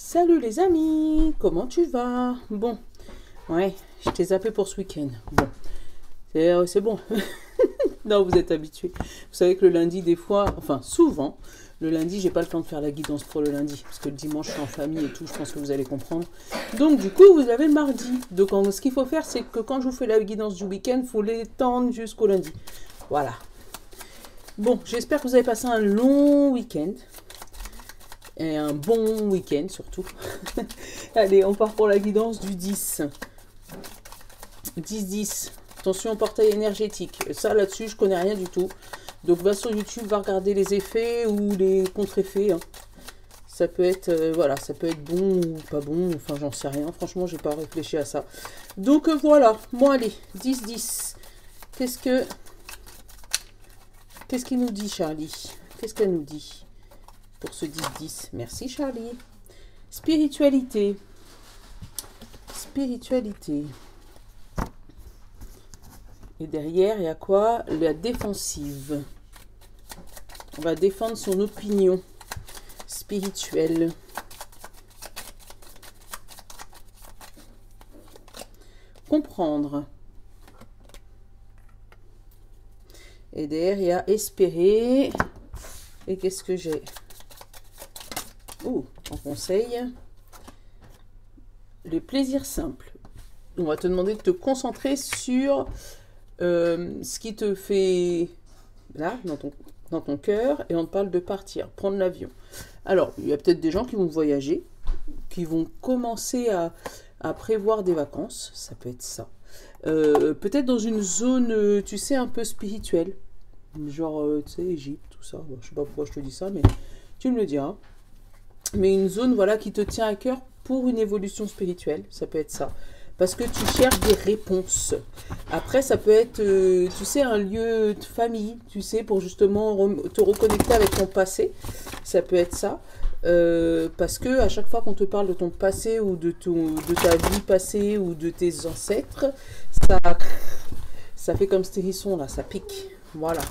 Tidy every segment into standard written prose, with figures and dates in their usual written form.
Salut les amis, comment tu vas? Bon, ouais, je t'ai zappé pour ce week-end. Bon, c'est bon. Non, vous êtes habitués. Vous savez que le lundi, des fois, enfin souvent, le lundi, j'ai pas le temps de faire la guidance pour le lundi. Parce que le dimanche, je suis en famille et tout, je pense que vous allez comprendre. Donc du coup, vous avez le mardi. Donc ce qu'il faut faire, c'est que quand je vous fais la guidance du week-end, il faut l'étendre jusqu'au lundi. Voilà. Bon, j'espère que vous avez passé un long week-end. Et un bon week-end surtout. Allez, on part pour la guidance du 10. 10-10. Attention au portail énergétique. Ça, là-dessus, je connais rien du tout. Donc, va sur YouTube, va regarder les effets ou les contre-effets. Hein. Ça peut être, voilà, ça peut être bon ou pas bon. Enfin, j'en sais rien. Franchement, j'ai pas réfléchi à ça. Donc, voilà. Bon, allez, 10-10. Qu'est-ce qu'il nous dit, Charlie? Qu'est-ce qu'elle nous dit pour ce 10-10? Merci, Charlie. Spiritualité. Spiritualité. Et derrière, il y a quoi? La défensive. On va défendre son opinion spirituelle. Comprendre. Et derrière, il y a espérer. Et qu'est-ce que j'ai? Oh, en conseil. Les plaisirs simples. On va te demander de te concentrer sur ce qui te fait là, dans ton cœur, et on te parle de partir, prendre l'avion. Alors, il y a peut-être des gens qui vont voyager, qui vont commencer à prévoir des vacances, ça peut être ça. Peut-être dans une zone, tu sais, un peu spirituelle, genre, tu sais, Égypte, tout ça. Bon, je sais pas pourquoi je te dis ça, mais tu me le diras. Mais une zone, voilà, qui te tient à cœur pour une évolution spirituelle, ça peut être ça. Parce que tu cherches des réponses. Après, ça peut être, tu sais, un lieu de famille, tu sais, pour justement te reconnecter avec ton passé. Ça peut être ça. Parce que à chaque fois qu'on te parle de ton passé ou de ta vie passée ou de tes ancêtres, ça fait comme ce hérisson là, ça pique. Voilà.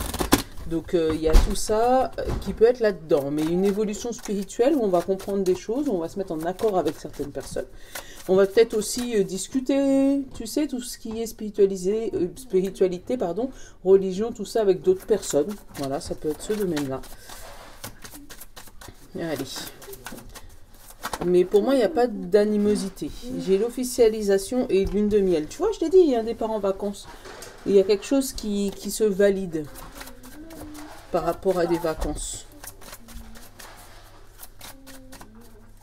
Donc, il y a tout ça qui peut être là-dedans. Mais une évolution spirituelle où on va comprendre des choses, où on va se mettre en accord avec certaines personnes. On va peut-être aussi discuter, tu sais, tout ce qui est spiritualité, pardon, religion, tout ça avec d'autres personnes. Voilà, ça peut être ce domaine-là. Allez. Mais pour moi, il n'y a pas d'animosité. J'ai l'officialisation et lune de miel. Tu vois, je t'ai dit, il y a un départ en vacances. Il y a quelque chose qui se valide par rapport à des vacances.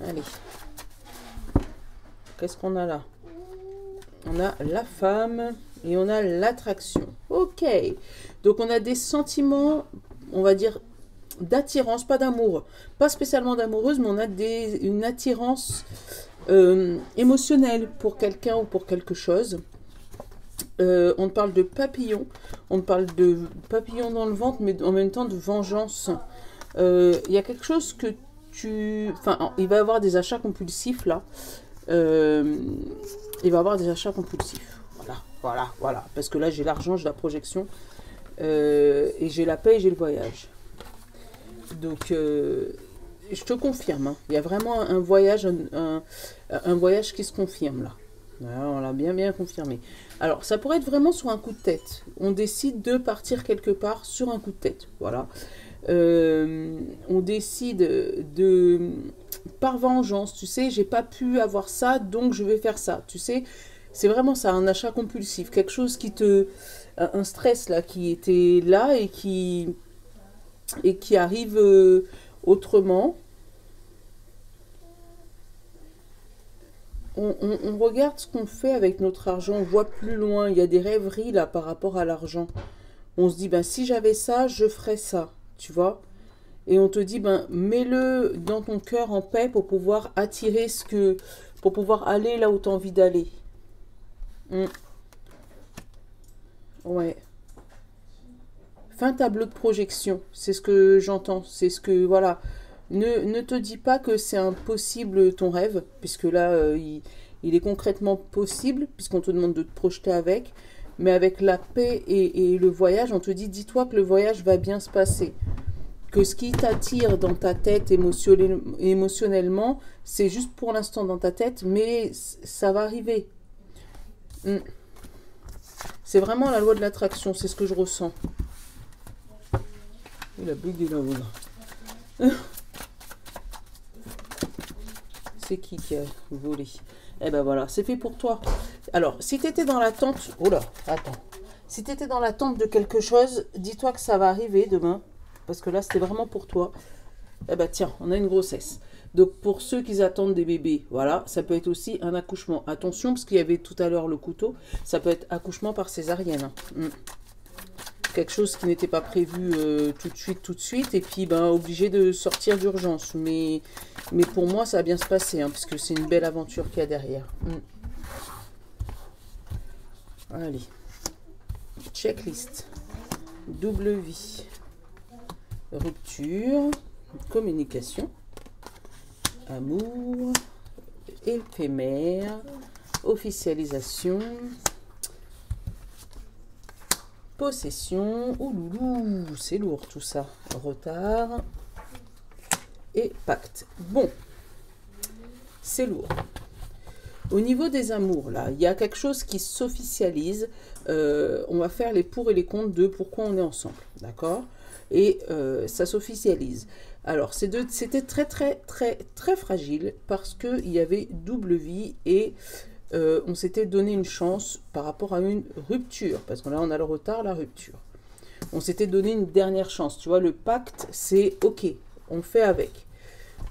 Allez. Qu'est-ce qu'on a là? On a la femme et on a l'attraction. Ok. Donc, on a des sentiments, on va dire, d'attirance, pas d'amour. Pas spécialement d'amoureuse, mais on a une attirance émotionnelle pour quelqu'un ou pour quelque chose. On parle de papillon. On parle de papillon dans le ventre, mais en même temps de vengeance. Il y a quelque chose que tu... Enfin, il va y avoir des achats compulsifs, là. Il va y avoir des achats compulsifs. Voilà. Parce que là, j'ai l'argent, j'ai la projection. Et j'ai la paix et j'ai le voyage. Donc, je te confirme. Hein, il y a vraiment un voyage, un voyage qui se confirme, là. Voilà, on l'a bien confirmé. Alors, ça pourrait être vraiment sur un coup de tête. On décide de partir quelque part sur un coup de tête. Voilà. On décide de... Par vengeance, tu sais, j'ai pas pu avoir ça, donc je vais faire ça. Tu sais, c'est vraiment ça, un achat compulsif. Quelque chose qui te... Un stress, là, qui était là et qui arrive autrement. On regarde ce qu'on fait avec notre argent, on voit plus loin, il y a des rêveries là par rapport à l'argent. On se dit, ben si j'avais ça, je ferais ça, tu vois. Et on te dit, ben mets-le dans ton cœur en paix pour pouvoir attirer pour pouvoir aller là où tu as envie d'aller. Ouais. Fais un tableau de projection, c'est ce que j'entends, c'est ce que, voilà. Ne te dis pas que c'est impossible ton rêve, puisque là, il est concrètement possible, puisqu'on te demande de te projeter avec. Mais avec la paix et le voyage, on te dit, dis-toi que le voyage va bien se passer. que ce qui t'attire dans ta tête émotionnellement, c'est juste pour l'instant dans ta tête, mais ça va arriver. C'est vraiment la loi de l'attraction, c'est ce que je ressens. Il a bugué là-haut. C'est qui a volé? Eh ben voilà, c'est fait pour toi. Alors, si tu étais dans l'attente... Oh là, attends. Si tu étais dans l'attente de quelque chose, dis-toi que ça va arriver demain. Parce que là, c'était vraiment pour toi. Eh ben tiens, on a une grossesse. Donc, pour ceux qui attendent des bébés, voilà, ça peut être aussi un accouchement. Attention, parce qu'il y avait tout à l'heure le couteau. Ça peut être accouchement par césarienne. Quelque chose qui n'était pas prévu tout de suite. Et puis, ben, obligé de sortir d'urgence. Mais pour moi, ça va bien se passer, hein, parce que c'est une belle aventure qu'il y a derrière. Allez. Checklist. Double vie. Rupture. Communication. Amour. Éphémère. Officialisation. Possession. Ouloulou, c'est lourd tout ça. Retard. Et pacte. Bon. C'est lourd. Au niveau des amours, là, il y a quelque chose qui s'officialise. On va faire les pour et les contre de pourquoi on est ensemble. D'accord? Et ça s'officialise. Alors, c'était très fragile parce qu'il y avait double vie et on s'était donné une chance par rapport à une rupture. Parce que là, on a le retard, la rupture. On s'était donné une dernière chance. Tu vois, le pacte, c'est OK, on fait avec.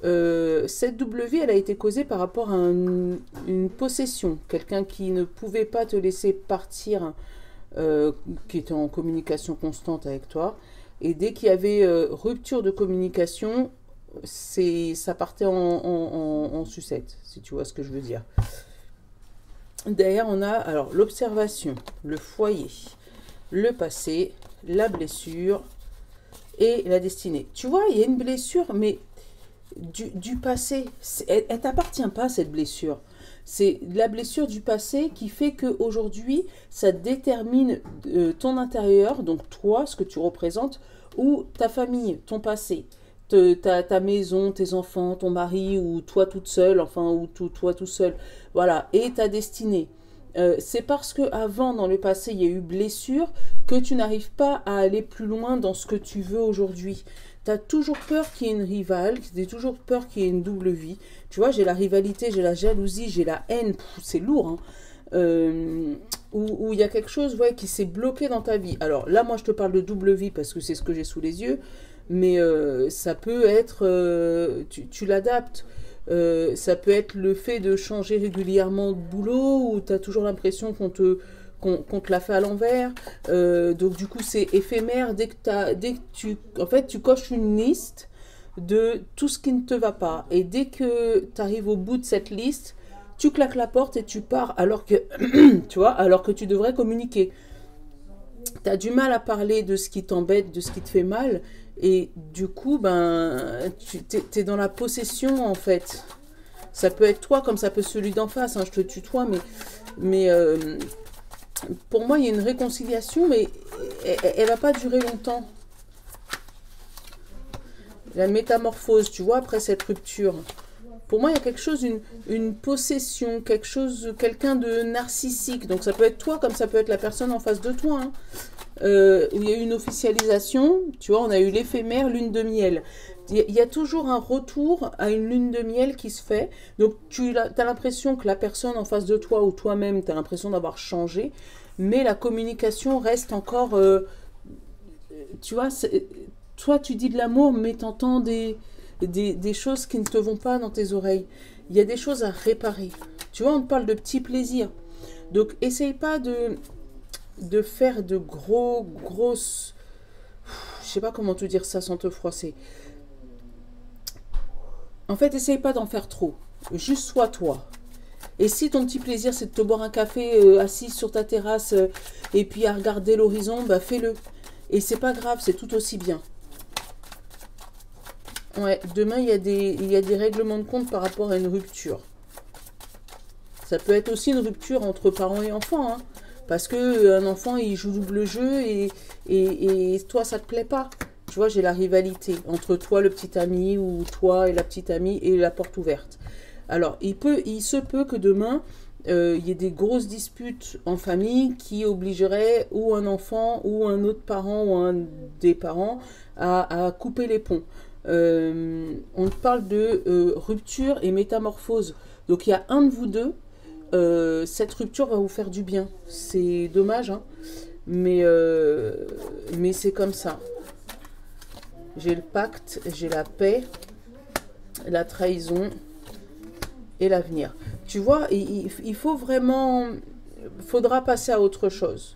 Cette double vie, elle a été causée par rapport à une possession. Quelqu'un qui ne pouvait pas te laisser partir, qui était en communication constante avec toi. Et dès qu'il y avait rupture de communication, ça partait en sucette, si tu vois ce que je veux dire. Derrière, on a alors l'observation, le foyer, le passé, la blessure et la destinée. Tu vois, il y a une blessure, mais du passé. Elle ne t'appartient pas, cette blessure. C'est la blessure du passé qui fait qu'aujourd'hui, ça détermine ton intérieur, donc toi, ce que tu représentes, ou ta famille, ton passé. Ta maison, tes enfants, ton mari, ou toi toute seule, enfin, ou toi tout seul. Voilà, et ta destinée. C'est parce que avant, dans le passé, il y a eu blessure que tu n'arrives pas à aller plus loin dans ce que tu veux aujourd'hui. Tu as toujours peur qu'il y ait une rivale, tu as toujours peur qu'il y ait une double vie. Tu vois, j'ai la rivalité, j'ai la jalousie, j'ai la haine, c'est lourd, hein. Où il y a quelque chose, ouais, qui s'est bloqué dans ta vie. Alors là, moi, je te parle de double vie parce que c'est ce que j'ai sous les yeux, mais ça peut être, tu l'adaptes. Ça peut être le fait de changer régulièrement de boulot, où tu as toujours l'impression qu'on te l'a fait à l'envers. Donc du coup, c'est éphémère. Dès que tu coches une liste de tout ce qui ne te va pas. Et dès que tu arrives au bout de cette liste, tu claques la porte et tu pars alors que, tu vois, alors que tu devrais communiquer. Tu as du mal à parler de ce qui t'embête, de ce qui te fait mal. Et du coup, ben, tu es dans la possession, en fait. Ça peut être toi, comme ça peut être celui d'en face. Hein, je te tutoie, mais pour moi, il y a une réconciliation, mais elle ne va pas durer longtemps. La métamorphose, tu vois, après cette rupture. Pour moi, il y a quelque chose, une possession, quelqu'un de narcissique. Donc, ça peut être toi, comme ça peut être la personne en face de toi, hein. Où il y a eu une officialisation, tu vois, on a eu l'éphémère, lune de miel. Il y a toujours un retour à une lune de miel qui se fait. Donc, tu as l'impression que la personne en face de toi ou toi-même, tu as l'impression d'avoir changé, mais la communication reste encore... tu vois, toi, tu dis de l'amour, mais tu entends des choses qui ne te vont pas dans tes oreilles. Il y a des choses à réparer. Tu vois, on te parle de petits plaisirs. Donc, essaye pas de faire de grosses... Je sais pas comment te dire ça sans te froisser. En fait, essaye pas d'en faire trop. Juste sois toi. Et si ton petit plaisir, c'est de te boire un café assis sur ta terrasse et puis à regarder l'horizon, bah fais-le. Et c'est pas grave, c'est tout aussi bien. Ouais, demain, il y a des règlements de compte par rapport à une rupture. Ça peut être aussi une rupture entre parents et enfants, hein. Parce qu'un enfant, il joue double jeu et toi, ça te plaît pas. Tu vois, j'ai la rivalité entre toi, le petit ami, ou toi et la petite amie, et la porte ouverte. Alors, il se peut que demain, il y ait des grosses disputes en famille qui obligeraient ou un enfant, ou un autre parent, ou un des parents à couper les ponts. On parle de rupture et métamorphose. Donc, il y a un de vous deux, cette rupture va vous faire du bien. C'est dommage, hein, mais c'est comme ça. J'ai le pacte, j'ai la paix, la trahison et l'avenir. Tu vois, il faut vraiment... faudra passer à autre chose.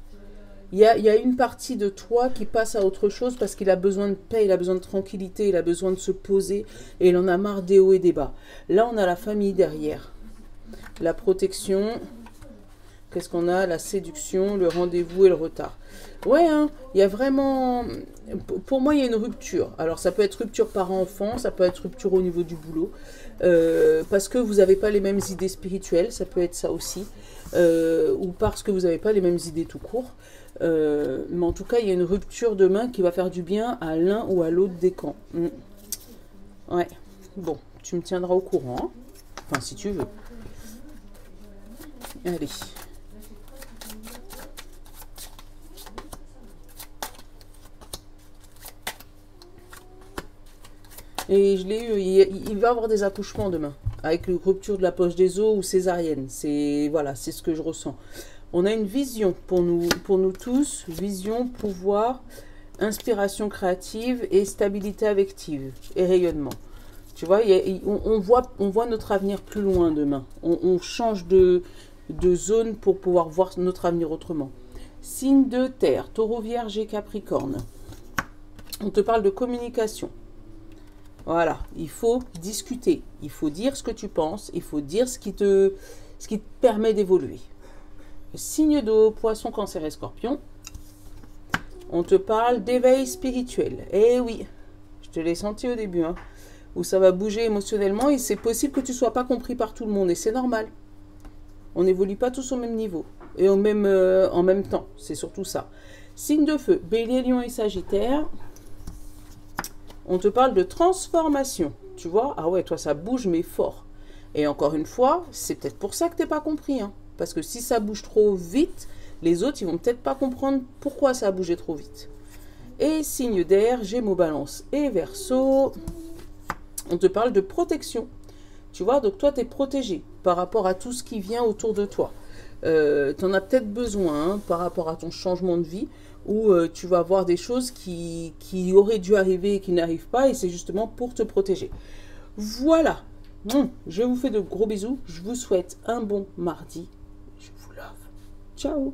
Il y a une partie de toi qui passe à autre chose parce qu'il a besoin de paix, il a besoin de tranquillité, il a besoin de se poser et il en a marre des hauts et des bas. Là, on a la famille derrière. La protection, qu'est-ce qu'on a? La séduction, le rendez-vous et le retard. Ouais, hein, il y a vraiment... Pour moi, il y a une rupture. Alors, ça peut être rupture parent-enfant, ça peut être rupture au niveau du boulot, parce que vous n'avez pas les mêmes idées spirituelles, ça peut être ça aussi, ou parce que vous n'avez pas les mêmes idées tout court. Mais en tout cas, il y a une rupture demain qui va faire du bien à l'un ou à l'autre des camps. Ouais, bon, tu me tiendras au courant, hein. Enfin, si tu veux. Allez. Et je l'ai eu, il va avoir des accouchements demain, avec une rupture de la poche des os ou césarienne. C'est voilà, c'est ce que je ressens. On a une vision pour nous tous, vision, pouvoir, inspiration créative et stabilité affective et rayonnement. Tu vois, on voit notre avenir plus loin demain. On change de zone pour pouvoir voir notre avenir autrement. Signe de terre, taureau, vierge et capricorne. On te parle de communication. Voilà, il faut discuter, il faut dire ce que tu penses, il faut dire ce qui te permet d'évoluer. Signe d'eau, poisson, cancer et scorpion. On te parle d'éveil spirituel. Eh oui, je te l'ai senti au début, hein, où ça va bouger émotionnellement et c'est possible que tu ne sois pas compris par tout le monde et c'est normal. On n'évolue pas tous au même niveau et en même temps, c'est surtout ça. Signe de feu, bélier, lion et sagittaire. On te parle de transformation, tu vois. Ah ouais, toi ça bouge mais fort. Et encore une fois, c'est peut-être pour ça que tu n'es pas compris, hein. Parce que si ça bouge trop vite, les autres, ils vont peut-être pas comprendre pourquoi ça a bougé trop vite. Et signe d'air, Gémeaux, Balance et Verseau. On te parle de protection. Tu vois, donc toi, tu es protégé par rapport à tout ce qui vient autour de toi. Tu en as peut-être besoin, hein, par rapport à ton changement de vie, où tu vas voir des choses qui auraient dû arriver et qui n'arrivent pas, et c'est justement pour te protéger. Voilà. Je vous fais de gros bisous. Je vous souhaite un bon mardi. Je vous love. Ciao.